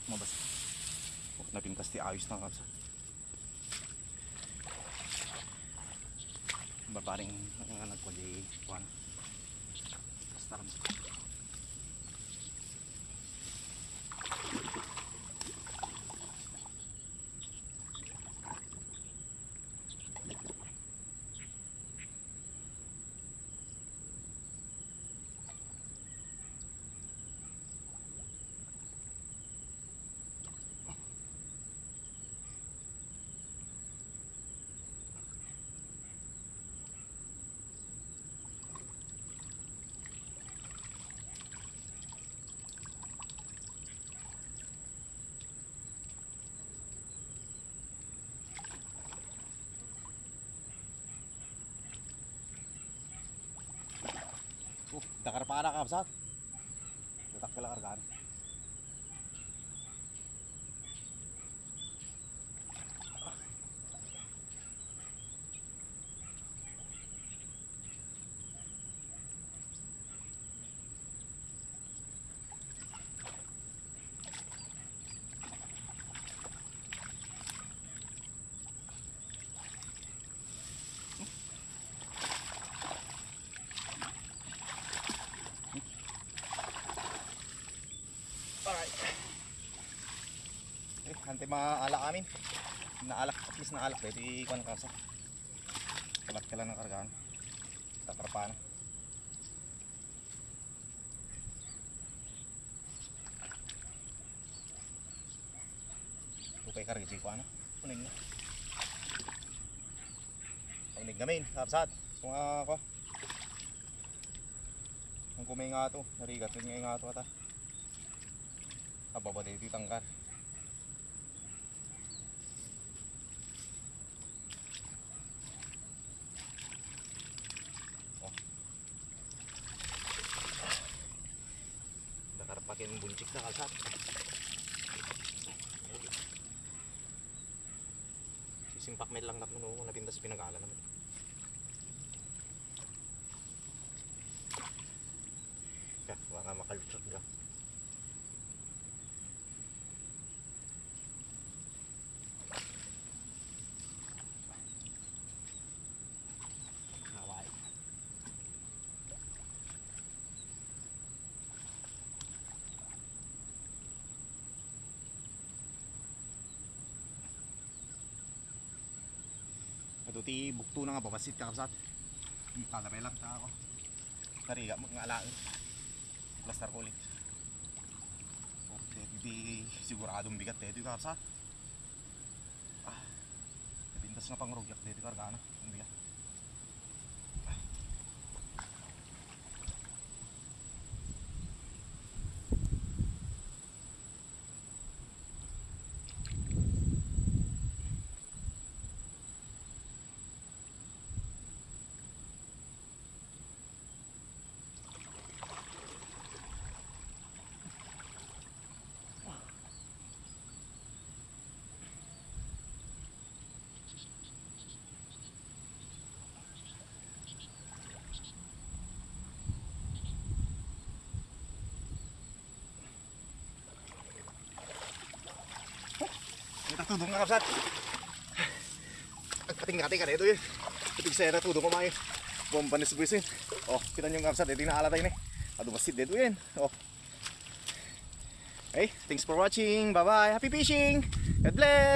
mabas. Napintas ti ayos na kapsat. Babaring nagkulay kuan. Basta ram. Dakar pa ka kapsat. Datak ka lang kargaan. Alright. Hante maala amin. Naalak, at least naalak. Pwede ikuan ka sa. Kalat ka lang ng kargaan. Takarpa na. Tukay karga si ikuan na. Uning na. Uning gamin. Kapsat. Kung ako. Kung kumay nga ito. Narigat. Kumay nga ito ata. Ababa dito tangkar. Oh. Dakar pakin buncik na kalsat. Sisimpak med lang naman no, napintas pinag-ala naman. Ya, baka makalutsot ka. Ito ti bukto na nga papasit ka kapsat. Kadapay lang ta ako. Nariga mo nga alaan. Plastar ko ulit. Okay, di siguradong bigat dito ka kapsat. Napintas na pang rugyak dito karga na. Ang bigat. Tutudong nga kapsat. Kating-kating ka na ito yun. Itig saya na tudong ko mga bomba na sibuisin. Oh, kita nyo nga kapsat. Ito yung naalatay na eh. Adubasit dito yun. Oh. Okay, thanks for watching. Bye bye. Happy fishing. God bless.